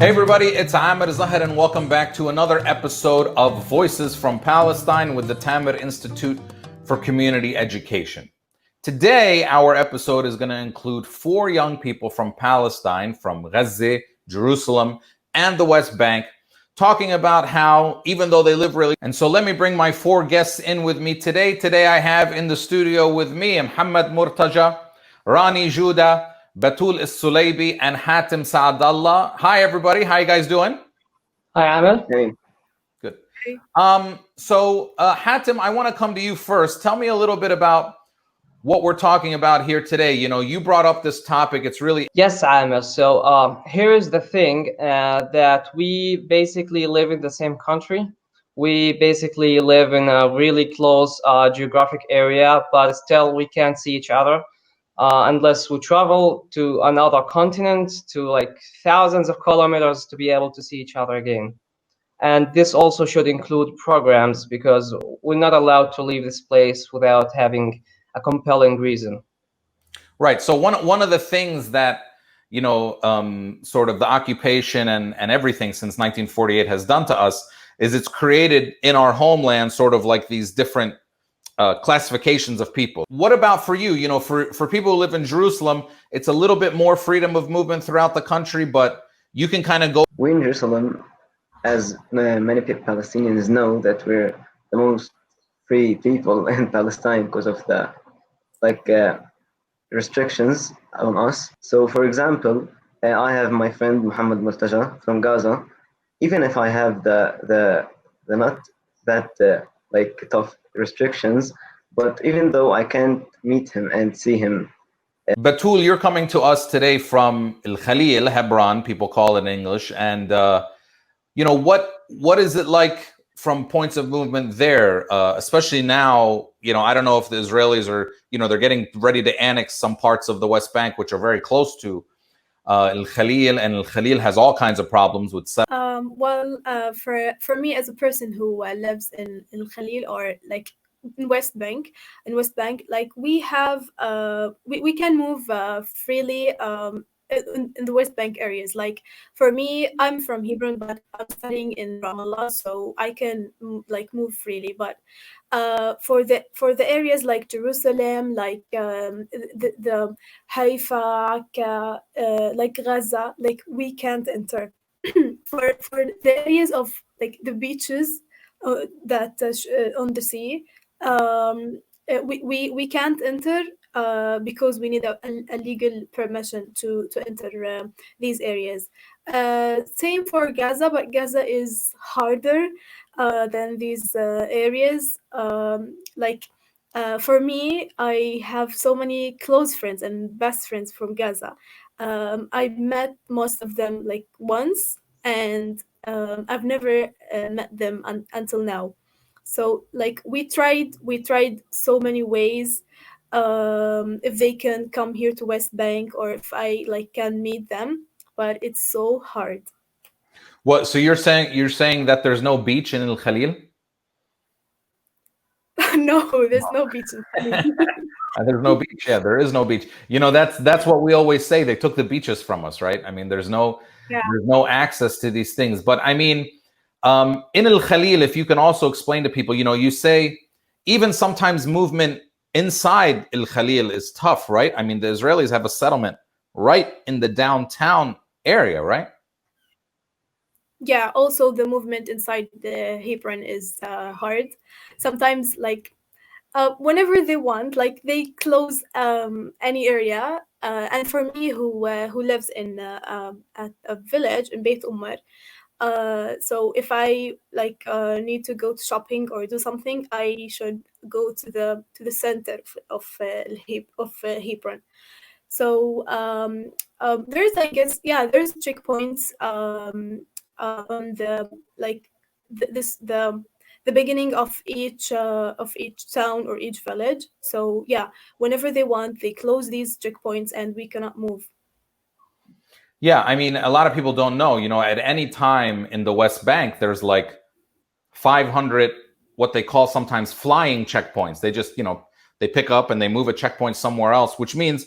Hey everybody, it's Amir Zahid and welcome back to another episode of Voices from Palestine with the Tamir Institute for Community Education. Today, our episode is going to include 4 young people from Palestine, from Gaza, Jerusalem, and the West Bank, talking about how, even though they live really... And so let me bring my 4 guests in with me today. Today I have in the studio with me Mohammed Mourtaja, Rani Joudeh, Batoul Alsulaibe, and Hatem Saadallah. Hi, everybody. How you guys doing? Hi, Amel. Hey. Good. Hatem, I want to come to you first. Tell me a little bit about what we're talking about here today. You know, you brought up this topic. It's really... Yes, Amel. So here is the thing that we basically live in the same country. We basically live in a really close geographic area, but still we can't see each other. Unless we travel to another continent, to like thousands of kilometers to be able to see each other again. And this also should include programs, because we're not allowed to leave this place without having a compelling reason. Right. So one of the things that, you know, sort of the occupation and everything since 1948 has done to us is it's created in our homeland sort of like these different classifications of people. What about for you? You know, for people who live in Jerusalem, it's a little bit more freedom of movement throughout the country, but you can kind of go... We in Jerusalem, as many Palestinians know, that we're the most free people in Palestine because of the restrictions on us. So, for example, I have my friend Mohammed Mourtaja from Gaza. Even if I have the not that tough restrictions, but even though I can't meet him and see him. Batul, you're coming to us today from Al Khalil, Hebron, people call it in English. And, you know, what is it like from points of movement there, especially now? You know, I don't know if the Israelis are, you know, they're getting ready to annex some parts of the West Bank, which are very close to Al Khalil, and Al Khalil has all kinds of problems with... For me as a person who lives in Khalil, or like in West Bank, like we have we can move freely in the West Bank areas. Like for me, I'm from Hebron, but I'm studying in Ramallah, so I can like move freely. But for the areas like Jerusalem, like the Haifa, like Gaza, like we can't enter. for the areas of like the beaches that on the sea, we can't enter because we need a legal permission to enter these areas. Same for Gaza, but Gaza is harder than these areas. For me, I have so many close friends and best friends from Gaza. I met most of them like once, and I've never met them until now. So like we tried so many ways, if they can come here to West Bank, or if I like can meet them, but it's so hard. What? So you're saying that there's no beach in Al Khalil? No, there's no beach in Khalil. There's no beach. Yeah, there is no beach. You know, that's what we always say. They took the beaches from us, right? I mean, there's no access to these things. But I mean, in Al Khalil, if you can also explain to people, you know, you say even sometimes movement inside Al Khalil is tough, right? I mean, the Israelis have a settlement right in the downtown area, right? Yeah, also the movement inside the Hebron is hard. Sometimes, like, whenever they want, like, they close any area. And for me, who lives in at a village in Beit Umar, so if I like need to go to shopping or do something, I should go to the center of Hebron. So there's, I guess, there's checkpoints on the like the beginning of each town or each village. So yeah, whenever they want, they close these checkpoints and we cannot move. Yeah, I mean, a lot of people don't know, you know, at any time in the West Bank, there's like 500, what they call sometimes flying checkpoints. They just, you know, they pick up and they move a checkpoint somewhere else, which means,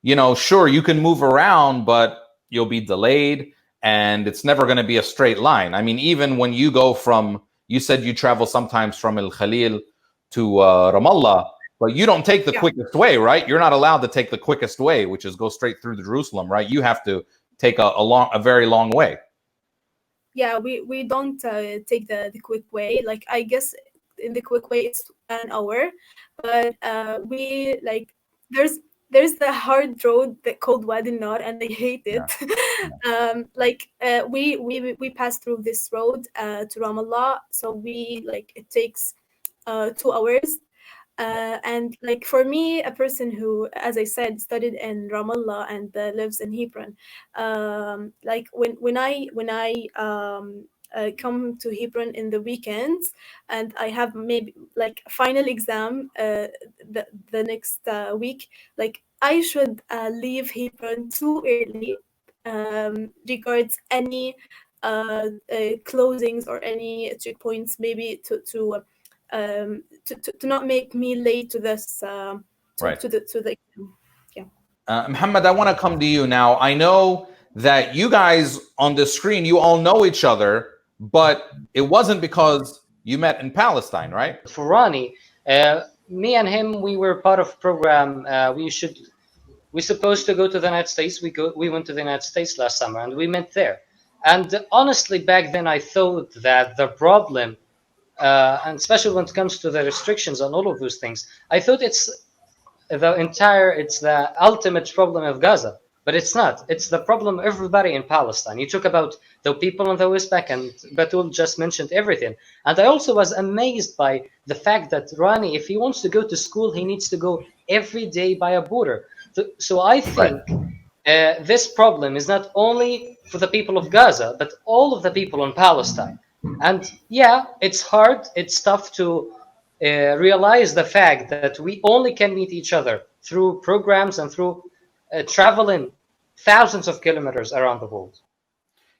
you know, sure, you can move around, but you'll be delayed. and it's never going to be a straight line. I mean, even when you go from, you said you travel sometimes from Al Khalil to Ramallah, but you don't take the quickest way, right? You're not allowed to take the quickest way, which is go straight through to Jerusalem, right? You have to take a very long way. Yeah, we don't take the quick way. Like, I guess in the quick way it's an hour, but we like there's the hard road that called Wadi Nar, and I hate it. We pass through this road to Ramallah, so it takes 2 hours. And like for me, a person who, as I said, studied in Ramallah and lives in Hebron, like when I come to Hebron in the weekends, and I have maybe like a final exam the next week, like I should leave Hebron too early, regards any closings or any checkpoints, maybe to not make me late to this to the Mohammed, I want to come to you now. I know that you guys on the screen, you all know each other, but it wasn't because you met in Palestine, right? For Rani, me and him, we were part of a program. We're supposed to go to the United States. We went to the United States last summer, and we met there. And honestly, back then, I thought that the problem, and especially when it comes to the restrictions on all of those things, I thought it's the ultimate problem of Gaza. But it's not. It's the problem of everybody in Palestine. You talk about the people on the West Bank, and Batoul just mentioned everything. And I also was amazed by the fact that Rani, if he wants to go to school, he needs to go every day by a border. So I think this problem is not only for the people of Gaza, but all of the people in Palestine. And yeah, it's hard, it's tough to realize the fact that we only can meet each other through programs and through traveling thousands of kilometers around the world.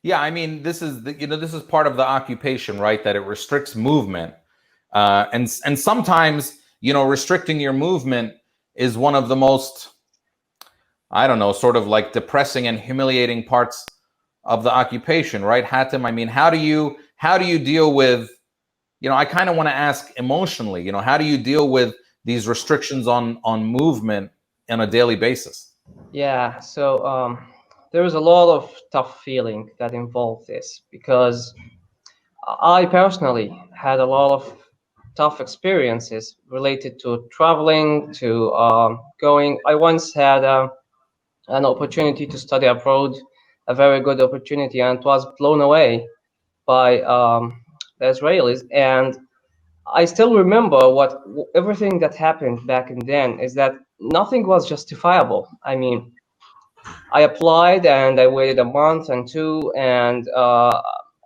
Yeah, I mean, this is part of the occupation, right? That it restricts movement, and sometimes, restricting your movement is one of the most, I don't know, sort of like depressing and humiliating parts of the occupation, right, Hatem? I mean, how do you deal with, I kind of want to ask emotionally, how do you deal with these restrictions on movement on a daily basis? Yeah, so there was a lot of tough feeling that involved this, because I personally had a lot of tough experiences related to traveling, to going. I once had an opportunity to study abroad, a very good opportunity, and was blown away by the Israelis. And I still remember everything that happened back then is that nothing was justifiable. I mean, I applied and I waited a month and two, and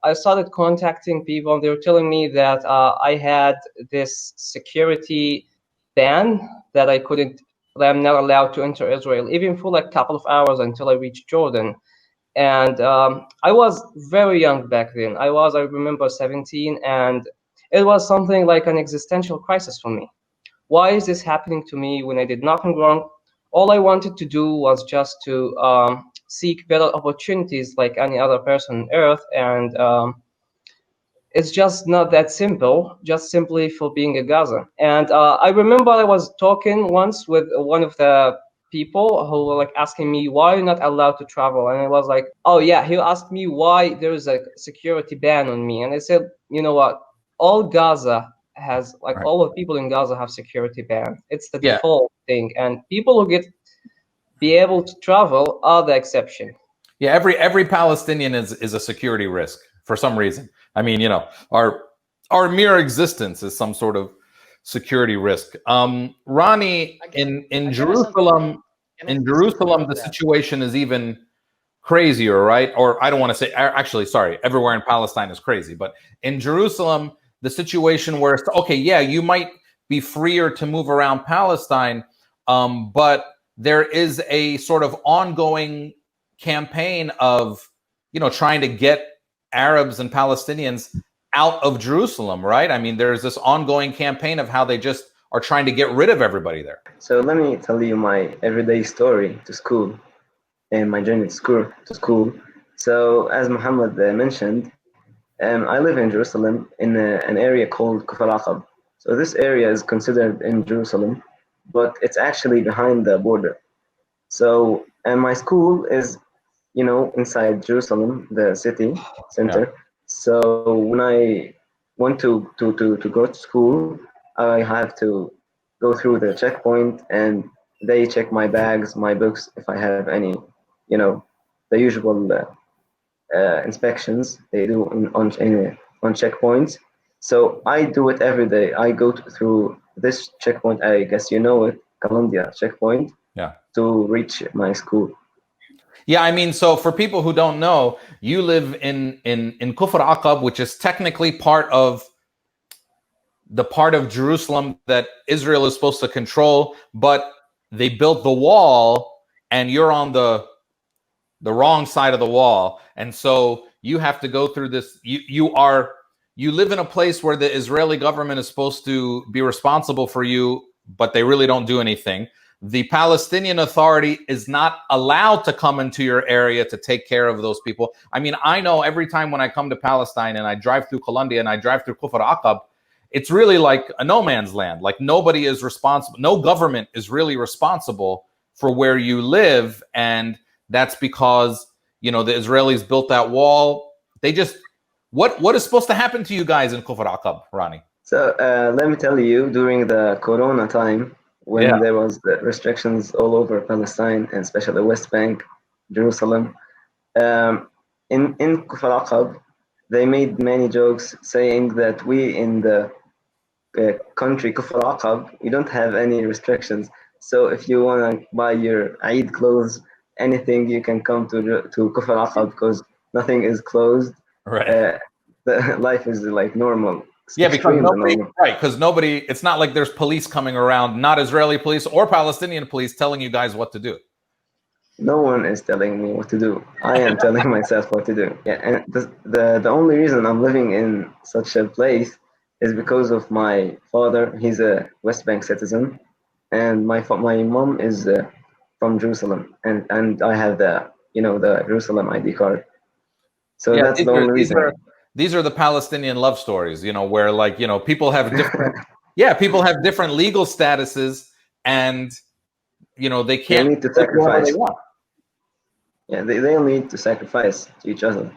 I started contacting people, and they were telling me that I had this security ban that I'm not allowed to enter Israel, even for like a couple of hours until I reached Jordan. And I was very young back then. I remember 17, and it was something like an existential crisis for me. Why is this happening to me when I did nothing wrong? All I wanted to do was just to seek better opportunities like any other person on earth. And it's just not that simple, just simply for being a Gaza. And I remember I was talking once with one of the people who were like asking me why you're not allowed to travel, and I was like, oh yeah, he asked me why there is a security ban on me, and I said, you know what, all Gaza has, like, all the people in Gaza have security ban. It's the default thing, and people who be able to travel are the exception. Yeah, every Palestinian is a security risk for some reason. I mean, our mere existence is some sort of security risk. Rani, in Jerusalem, the situation is even crazier, right? Or I don't want to say, actually, sorry, everywhere in Palestine is crazy, but in Jerusalem, the situation where it's okay, yeah, you might be freer to move around Palestine, but there is a sort of ongoing campaign of, trying to get Arabs and Palestinians out of Jerusalem, right? I mean, there's this ongoing campaign of how they just are trying to get rid of everybody there. So let me tell you my everyday story to school and my journey to school. So as Muhammad mentioned, I live in Jerusalem in an area called Kufar Aqab. So this area is considered in Jerusalem, but it's actually behind the border. So, and my school is, inside Jerusalem, the city center. Yeah. So when I want to go to school, I have to go through the checkpoint, and they check my bags, my books, if I have any, the usual inspections they do on checkpoints. So I do it every day. I go through this checkpoint. I guess you know it, Columbia checkpoint, Yeah. to reach my school. Yeah, I mean, so for people who don't know, you live in Kufr Aqab, which is technically part of Jerusalem that Israel is supposed to control, but they built the wall, and you're on the wrong side of the wall, and so you have to go through this. You live in a place where the Israeli government is supposed to be responsible for you, but they really don't do anything. The Palestinian Authority is not allowed to come into your area to take care of those people. I mean, I know every time when I come to Palestine and I drive through Colombia and I drive through Kufr Aqab, it's really like a no man's land. Like nobody is responsible. No government is really responsible for where you live. And that's because, the Israelis built that wall. They just, what is supposed to happen to you guys in Kufr Aqab, Rani? So let me tell you, during the Corona time, when there was the restrictions all over Palestine, and especially West Bank, Jerusalem, in Kufr Aqab, they made many jokes saying that we in the country Kufr Aqab, we don't have any restrictions. So if you want to buy your Eid clothes, anything, you can come to Kufr Aqab because nothing is closed. Right. The life is like normal. Yeah, because nobody, it's not like there's police coming around, not Israeli police or Palestinian police telling you guys what to do. No one is telling me what to do. I am telling myself what to do. Yeah, and the only reason I'm living in such a place is because of my father. He's a West Bank citizen, and my mom is from Jerusalem, and I have the Jerusalem ID card. So that's the only reason. These are the Palestinian love stories, where people have different, people have different legal statuses, and they can't. They need to sacrifice. Yeah, they need to sacrifice to each other.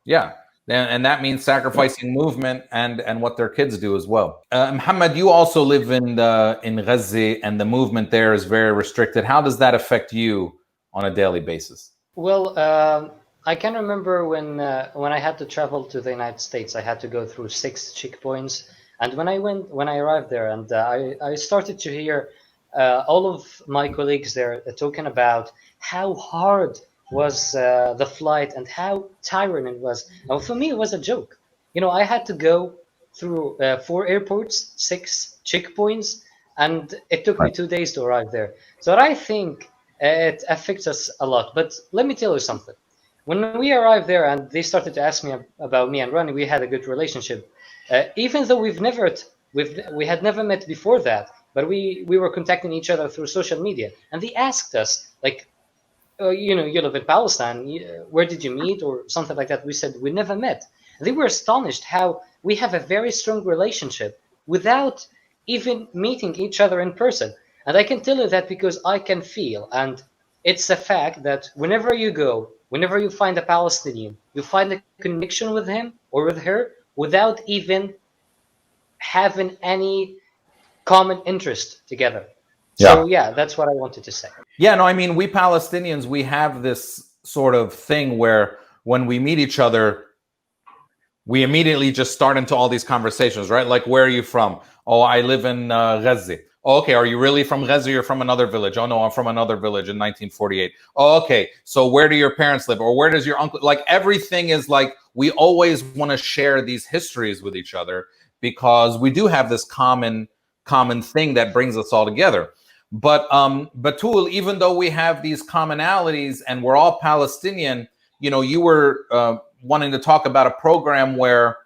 Yeah, and that means sacrificing movement and what their kids do as well. Mohammed, you also live in Gaza, and the movement there is very restricted. How does that affect you on a daily basis? Well, I can remember when I had to travel to the United States, I had to go through 6 checkpoints. And when I arrived there, and I started to hear all of my colleagues there talking about how hard was the flight and how tiring it was. Now, for me, it was a joke. I had to go through 4 airports, 6 checkpoints, and it took me 2 days to arrive there. So I think it affects us a lot. But let me tell you something. When we arrived there and they started to ask me about me and Rani, we had a good relationship. Even though we had never met before that, but we were contacting each other through social media. And they asked us, like, you live in Palestine, where did you meet, or something like that. We said we never met. And they were astonished how we have a very strong relationship without even meeting each other in person. And I can tell you that because I can feel, and it's a fact that whenever you find a Palestinian, you find a connection with him or with her without even having any common interest together. So yeah, that's what I wanted to say. Yeah, no, I mean, we Palestinians, we have this sort of thing where when we meet each other, we immediately just start into all these conversations, right? Like, where are you from? Oh, I live in Gaza. Oh, okay, are you really from Gaza? You're from another village. Oh, no, I'm from another village in 1948. Oh, okay, so where do your parents live? Or where does your uncle... Like, everything is like, we always want to share these histories with each other because we do have this common thing that brings us all together. But Batoul, even though we have these commonalities and we're all Palestinian, you were wanting to talk about a program where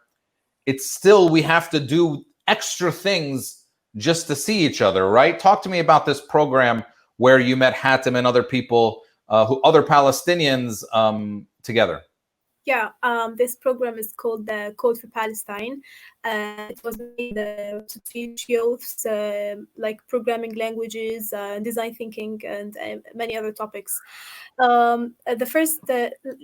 it's still, we have to do extra things just to see each other, right? Talk to me about this program where you met Hatem and other people, other Palestinians together. Yeah, this program is called the Code for Palestine, and it was made to teach youths like programming languages, design thinking, and many other topics. The first,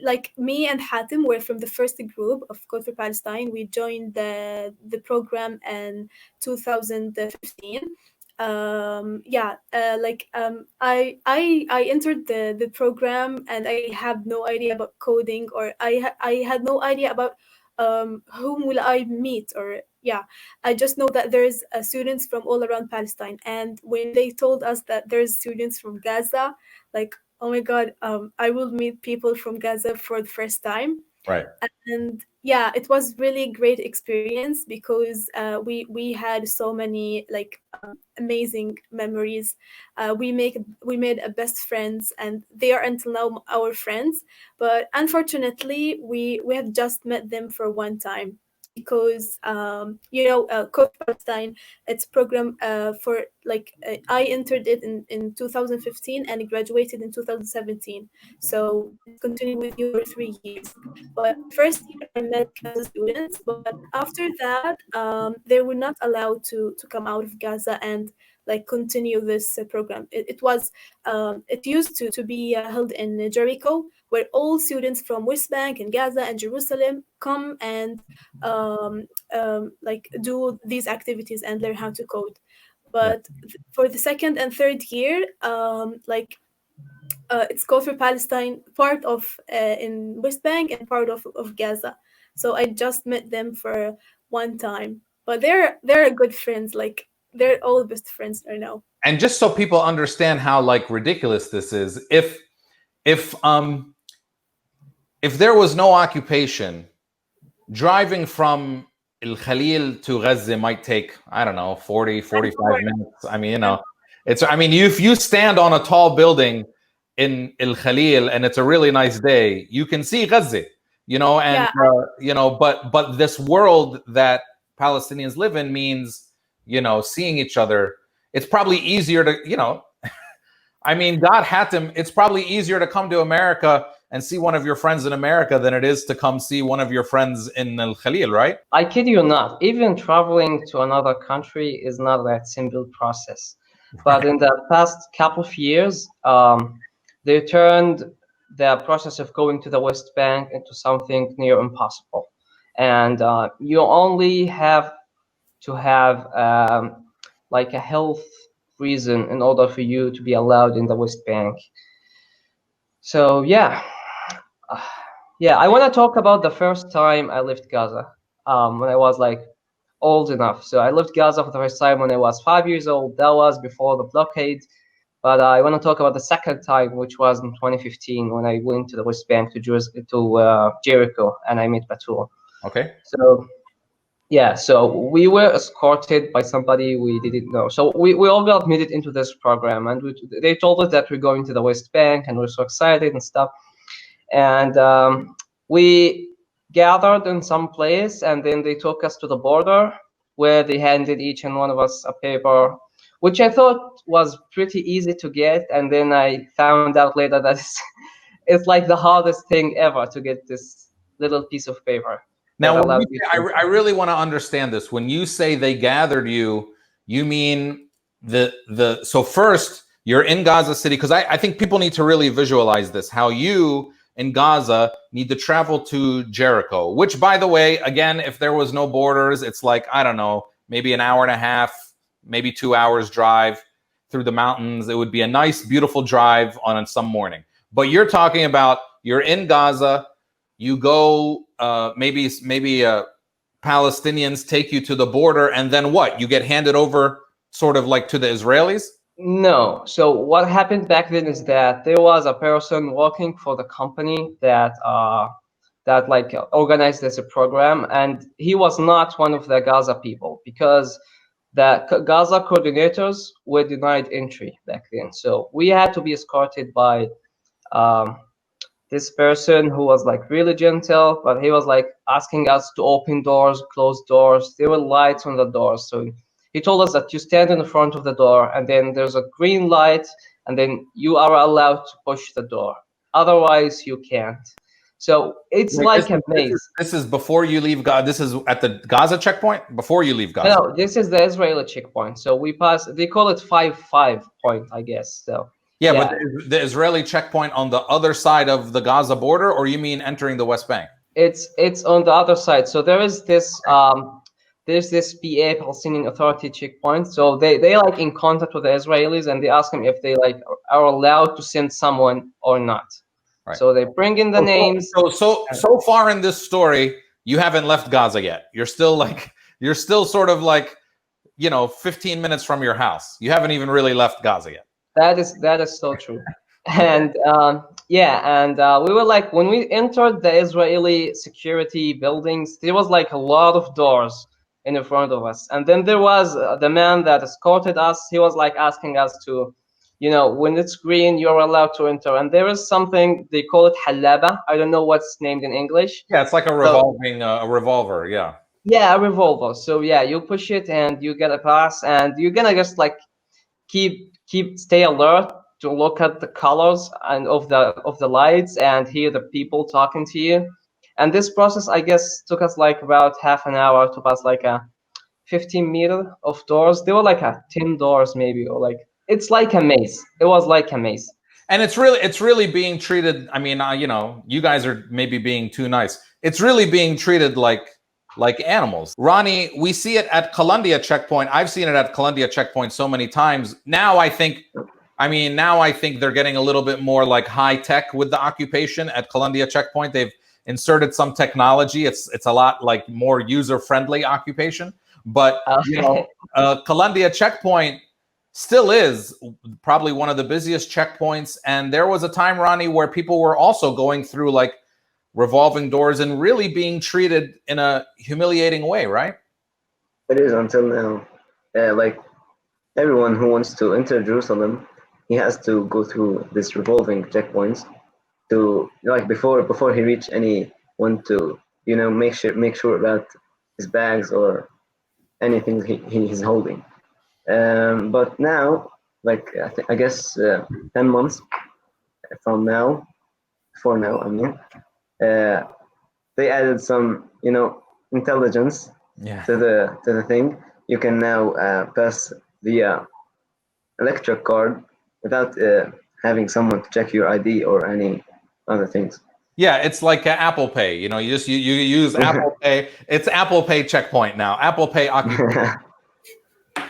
like me and Hatem were from the first group of Code for Palestine. We joined the program in 2015. I entered the program, and I have no idea about coding, or I had no idea about whom will I meet, or yeah, I just know that there's students from all around Palestine. And when they told us that there's students from Gaza, like, oh my God, I will meet people from Gaza for the first time. Right. And yeah, it was really great experience, because we had so many like amazing memories. We made a best friends, and they are until now our friends. But unfortunately, we have just met them for one time, because Code Palestine, it's program for like I entered it in 2015 and graduated in 2017. So it's continued with you for 3 years. But first year I met Gaza students, but after that they were not allowed to come out of Gaza and like continue this program. It used to be held in Jericho, where all students from West Bank and Gaza and Jerusalem come and like do these activities and learn how to code. But for the second and third year, it's Code for Palestine, part of in West Bank and part of Gaza. So I just met them for one time, but they're good friends. Like they're all best friends right now. And just so people understand how like ridiculous this is, if there was no occupation, driving from El Khalil to Gaza might take, I don't know, 40, 45 minutes. I mean, if you stand on a tall building in El Khalil and it's a really nice day, you can see Gaza, but this world that Palestinians live in means, seeing each other. It's probably easier to, God, Hatem, it's probably easier to come to America and see one of your friends in America than it is to come see one of your friends in El Khalil, right? I kid you not. Even traveling to another country is not that simple process. But in the past couple of years, they turned the process of going to the West Bank into something near impossible. And you only have to have like a health reason in order for you to be allowed in the West Bank. So yeah, I want to talk about the first time I left Gaza, when I was like old enough. So I left Gaza for the first time when I was 5 years old. That was before the blockade. But I want to talk about the second time, which was in 2015, when I went to the West Bank to Jericho, and I met Batoul. Okay. So we were escorted by somebody we didn't know. So we all got admitted into this program, and they told us that we're going to the West Bank, and we're so excited and stuff. And we gathered in some place, and then they took us to the border, where they handed each and one of us a paper, which I thought was pretty easy to get. And then I found out later that it's like the hardest thing ever to get this little piece of paper. Now, I really want to understand this. When you say they gathered you, you mean so first you're in Gaza City, because I think people need to really visualize this, how you in Gaza need to travel to Jericho, which, by the way, again, if there was no borders, it's like, I don't know, maybe an hour and a half, maybe 2 hours drive through the mountains. It would be a nice, beautiful drive on some morning. But you're talking about you're in Gaza, you go, maybe Palestinians take you to the border, and then what? You get handed over sort of like to the Israelis? No. So what happened back then is that there was a person working for the company that like organized this program, and he was not one of the Gaza people, because the Gaza coordinators were denied entry back then. So we had to be escorted by this person who was like really gentle, but he was like asking us to open doors, close doors. There were lights on the doors. So he told us that you stand in the front of the door, and then there's a green light, and then you are allowed to push the door. Otherwise, you can't. So it's Wait, like a maze. this is before you leave Gaza. This is at the Gaza checkpoint before you leave Gaza. No, this is the Israeli checkpoint. So we pass. They call it 5-5 point, I guess. So yeah, but the Israeli checkpoint on the other side of the Gaza border, or you mean entering the West Bank? It's on the other side. So there is this there's this PA, Palestinian Authority checkpoint. So they like in contact with the Israelis, and they ask them if they like are allowed to send someone or not. Right. So they bring in the names. So far in this story, you haven't left Gaza yet. You're still sort of like, 15 minutes from your house. You haven't even really left Gaza yet. That is so true. And we were like, when we entered the Israeli security buildings, there was like a lot of doors in front of us. And then there was the man that escorted us. He was like asking us to, when it's green, you're allowed to enter. And there is something, they call it halaba. I don't know what's named in English. Yeah, it's like a revolving, a revolver, yeah. Yeah, a revolver. So yeah, you push it and you get a pass, and you're gonna just like stay alert to look at the colors and of the lights and hear the people talking to you. And this process, I guess, took us like about half an hour to pass like a 15-meter of doors. There were like 10 doors maybe, or like, it's like a maze. It was like a maze. And it's really being treated. I mean, you guys are maybe being too nice. It's really being treated like animals. Rani, we see it at Kalandia checkpoint. I've seen it at Kalandia checkpoint so many times. Now I think they're getting a little bit more like high tech with the occupation at Kalandia checkpoint. They've inserted some technology. It's a lot like more user friendly occupation. But Kalandia checkpoint still is probably one of the busiest checkpoints. And there was a time, Rani, where people were also going through like revolving doors and really being treated in a humiliating way, right? It is until now. Like everyone who wants to enter Jerusalem, he has to go through this revolving checkpoints to like before he reach anyone to make sure about his bags or anything he's holding. But now, like I guess 10 months from now, before now, I mean, they added some intelligence to the thing. You can now pass via electric card without having someone to check your ID or any other things. Yeah, it's like Apple Pay. You use Apple Pay. It's Apple Pay checkpoint now. Apple Pay occupation.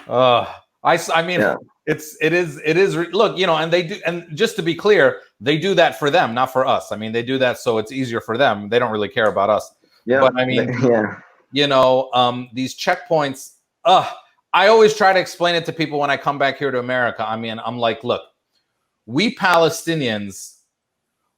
I mean, yeah. It is. Look, and they do. And just to be clear, they do that for them, not for us. I mean, they do that so it's easier for them. They don't really care about us. Yeah. But I mean, yeah. These checkpoints. I always try to explain it to people when I come back here to America. I mean, I'm like, look, we Palestinians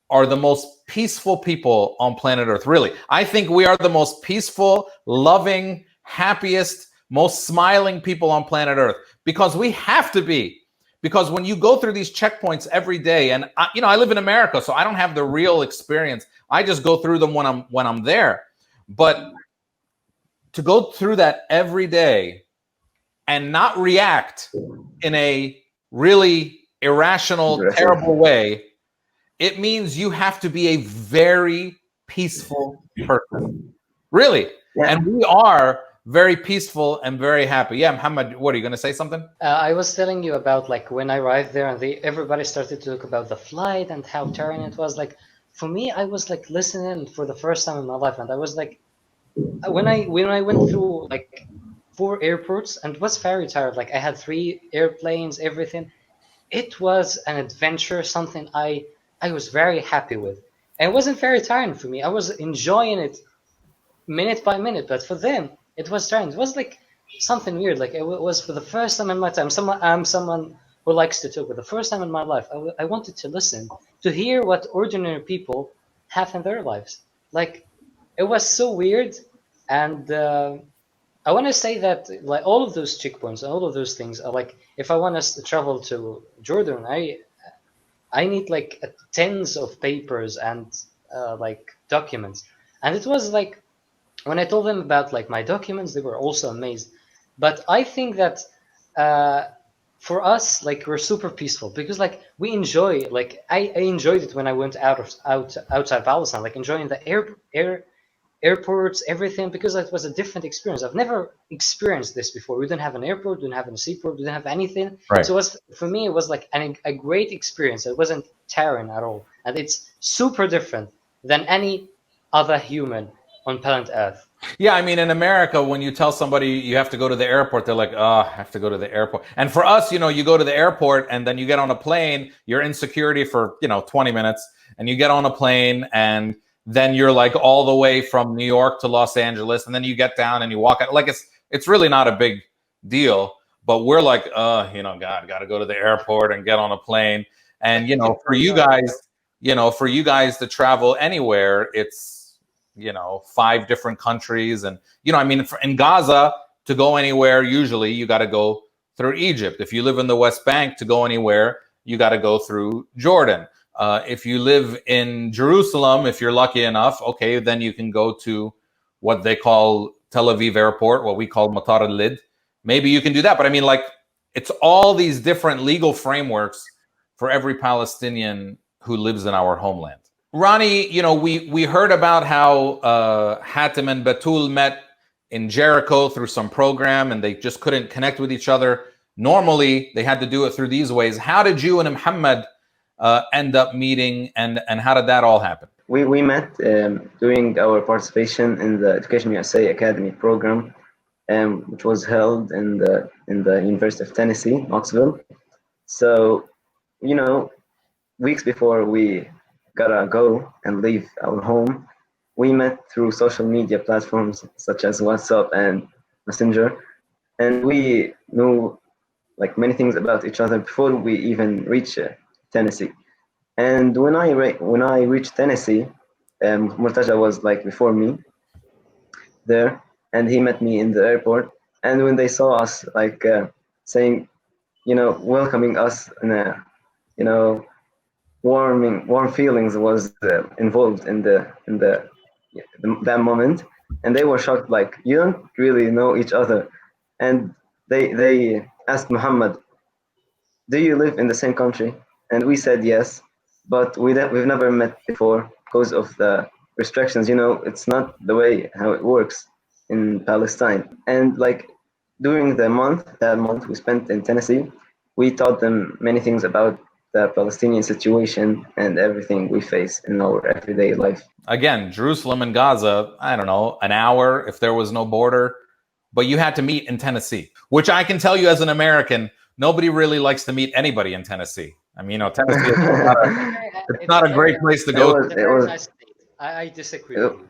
are the most peaceful people on planet Earth. Really, I think we are the most peaceful, loving, happiest, most smiling people on planet Earth, because we have to be. Because when you go through these checkpoints every day, and I live in America, so I don't have the real experience. I just go through them when I'm there. But to go through that every day and not react in a really irrational, terrible way, it means you have to be a very peaceful person. Really. Yeah. And we are very peaceful and very happy. Yeah, Mohammed, what are you going to say something? I was telling you about like when I arrived there and everybody started to talk about the flight and how tiring it was. Like for me, I was like listening for the first time in my life, and I was like, when I went through like 4 airports and was very tired. Like I had 3 airplanes, everything. It was an adventure, something I was very happy with. And it wasn't very tiring for me. I was enjoying it minute by minute, but for them, it was tiring. It was like something weird. Like it was for the first time in my time. I'm someone who likes to talk. For the first time in my life, I wanted to listen, to hear what ordinary people have in their lives. Like it was so weird. And I want to say that like all of those checkpoints, all of those things are like, if I want to travel to Jordan, I need like tens of papers and like documents. And it was like, when I told them about like my documents, they were also amazed. But I think that for us, like, we're super peaceful because like we enjoy, like I enjoyed it when I went outside Palestine, like enjoying the airports, everything, because it was a different experience. I've never experienced this before. We didn't have an airport, we didn't have a seaport, we didn't have anything. Right. So it was, for me, it was like a great experience. It wasn't tiring at all, and it's super different than any other human on planet Earth. Yeah, I mean, in America, when you tell somebody you have to go to the airport, they're like, oh, I have to go to the airport. And for us, you know, you go to the airport and then you get on a plane, you're in security for, 20 minutes, and you get on a plane and then you're like all the way from New York to Los Angeles, and then you get down and you walk out. Like it's really not a big deal, but we're like, God, got to go to the airport and get on a plane. And, for you guys to travel anywhere, it's, 5 different countries. And, I mean, in Gaza, to go anywhere, usually you got to go through Egypt. If you live in the West Bank, to go anywhere, you got to go through Jordan. If you live in Jerusalem, if you're lucky enough, okay, then you can go to what they call Tel Aviv Airport, what we call Matar al-Lid. Maybe you can do that. But I mean, like, it's all these different legal frameworks for every Palestinian who lives in our homeland. Rani, we heard about how Hatem and Batoul met in Jericho through some program, and they just couldn't connect with each other. Normally, they had to do it through these ways. How did you and Mohammed end up meeting, and how did that all happen? We met during our participation in the Education USA Academy program, which was held in the University of Tennessee, Knoxville. So, weeks before we gotta go and leave our home, we met through social media platforms such as WhatsApp and Messenger, and we knew like many things about each other before we even reached Tennessee. And when I reached Tennessee, Mourtaja was like before me there, and he met me in the airport. And when they saw us, like saying, welcoming us in a, warm feelings was involved in that moment, and they were shocked, like, you don't really know each other. And they asked Muhammad, do you live in the same country? And we said yes, but we've never met before because of the restrictions. It's not the way how it works in Palestine. And like during that month we spent in Tennessee, we taught them many things about the Palestinian situation and everything we face in our everyday life. Again, Jerusalem and Gaza, I don't know, an hour if there was no border, but you had to meet in Tennessee, which I can tell you as an American, nobody really likes to meet anybody in Tennessee. I mean, Tennessee is not a great place to go. I disagree with you.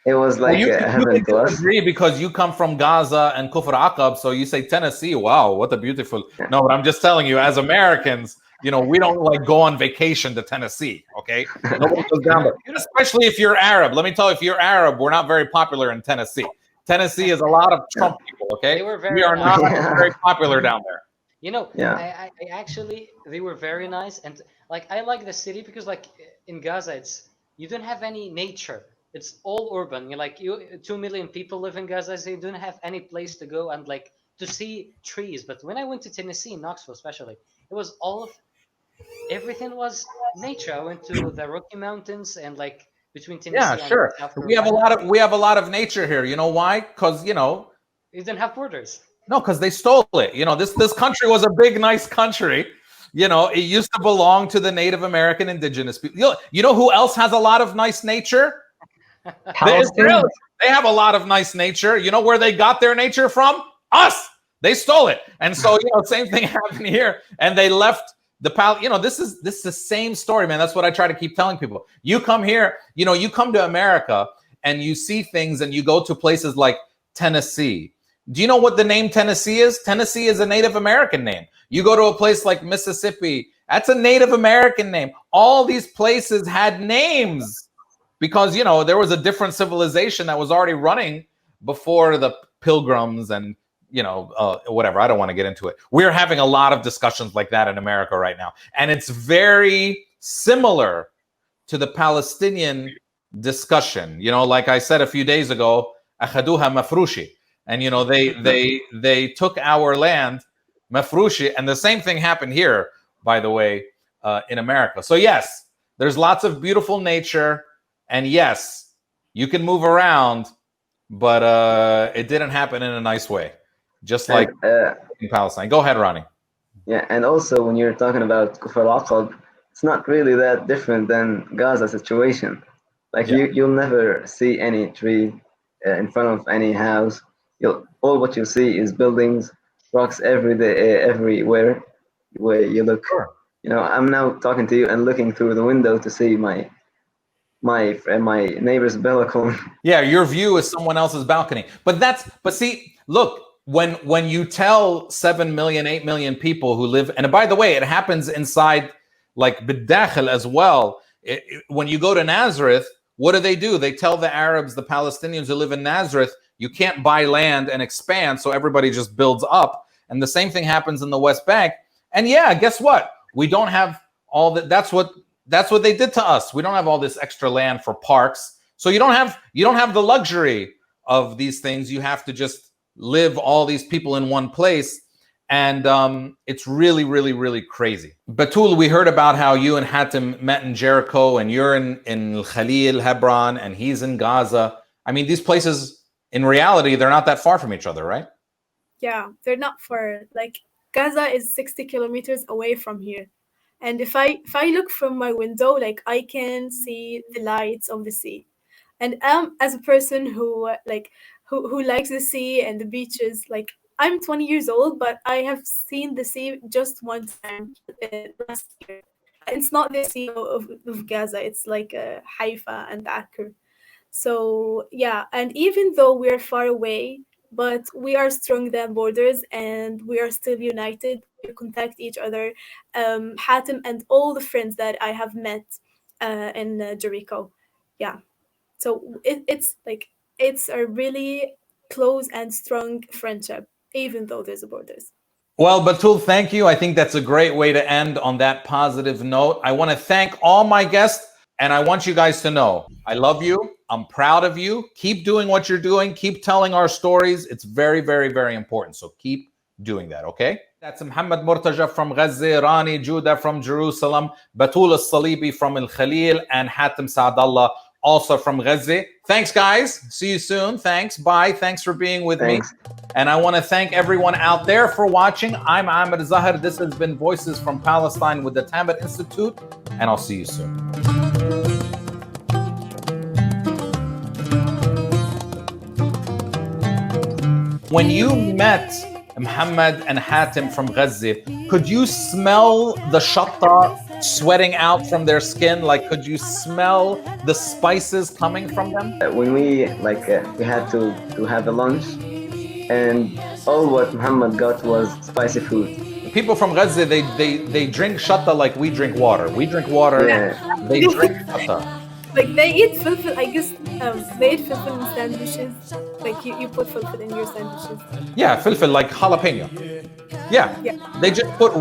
It was like heaven to us. Agree because you come from Gaza and Kufr Aqab, so you say Tennessee. Wow, what a beautiful. No, but I'm just telling you, as Americans, we don't like go on vacation to Tennessee. Okay, nobody goes down there, especially if you're Arab. Let me tell you, if you're Arab, we're not very popular in Tennessee. Tennessee is a lot of Trump people. Okay, we are not very popular down there. I actually, they were very nice, and like I like the city because like in Gaza, you don't have any nature. It's all urban. 2 million people live in Gaza, so you don't have any place to go and like to see trees. But when I went to Tennessee, Knoxville especially, it was everything was nature. I went to the Rocky Mountains and like between Tennessee and South Carolina. We have a lot of nature here. You know why? Because you didn't have borders. No, because they stole it. This country was a big, nice country. It used to belong to the Native American indigenous people. You know who else has a lot of nice nature? The Israelis. They have a lot of nice nature. You know where they got their nature from? Us. They stole it. And so, same thing happened here. And they left this is the same story, man. That's what I try to keep telling people. You come here, you come to America and you see things and you go to places like Tennessee. Do you know what the name Tennessee is? Tennessee is a Native American name. You go to a place like Mississippi, that's a Native American name. All these places had names because, there was a different civilization that was already running before the Pilgrims and, whatever. I don't want to get into it. We're having a lot of discussions like that in America right now. And it's very similar to the Palestinian discussion. Like I said a few days ago, أخذوها مفروشي. And, they took our land mafrushi. And the same thing happened here, by the way, in America. So yes, there's lots of beautiful nature, and yes, you can move around, but it didn't happen in a nice way, just like in Palestine. Go ahead, Rani. Yeah, and also when you're talking about Kufr al-Aqab, it's not really that different than Gaza situation. Like you'll never see any tree in front of any house. All what you see is buildings, rocks every day, everywhere where you look. Sure. You know, I'm now talking to you and looking through the window to see my neighbor's balcony. Yeah, your view is someone else's balcony. But see, look, when you tell 7 million, 8 million people who live, and by the way, it happens inside like B'dakhil as well. When you go to Nazareth, what do? They tell the Arabs, the Palestinians who live in Nazareth, you can't buy land and expand, so everybody just builds up. And the same thing happens in the West Bank. And yeah, guess what? We don't have all that. That's what they did to us. We don't have all this extra land for parks. So you don't have the luxury of these things. You have to just live all these people in one place. And it's really, really, really crazy. Batoul, we heard about how you and Hatem met in Jericho, and you're in Khalil, Hebron, and he's in Gaza. I mean, these places, in reality, they're not that far from each other, right? Yeah, they're not far. Like, Gaza is 60 kilometers away from here. And if I look from my window, like, I can see the lights of the sea. And as a person who likes the sea and the beaches, like, I'm 20 years old, but I have seen the sea just one time last year. It's not the sea of Gaza. It's like Haifa and Acre. So yeah, and even though we're far away, but we are stronger than borders, and we are still united. We contact each other. Hatem and all the friends that I have met in Jericho. Yeah. So it's a really close and strong friendship, even though there's borders. Well, Batoul, thank you. I think that's a great way to end on that positive note. I want to thank all my guests, and I want you guys to know I love you. I'm proud of you. Keep doing what you're doing. Keep telling our stories. It's very, very, very important. So keep doing that, okay? That's Mohammed Mourtaja from Gaza, Rani Joudeh from Jerusalem, Batoul Alsulaibe from Al Khalil, and Hatem Saadallah also from Gaza. Thanks, guys. See you soon. Thanks. Bye. Thanks for being with me. And I want to thank everyone out there for watching. I'm Ahmed Zahar. This has been Voices from Palestine with the Hatem Institute, and I'll see you soon. When you met Mohammed and Hatem from Gaza, could you smell the shatta sweating out from their skin? Like, could you smell the spices coming from them? When we had to have a lunch, and all what Muhammad got was spicy food. People from Gaza, they drink shatta like we drink water. We drink water. Yeah. They drink shatta. Like, they eat filfil, I guess. They eat filfil in sandwiches. Like, you put filfil in your sandwiches. Yeah, filfil, like jalapeno. Yeah. They just put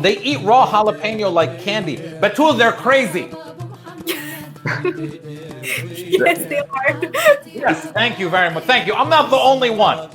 they eat raw jalapeno like candy. Batoul, they're crazy. Yes, they are. Yes, thank you very much. Thank you. I'm not the only one.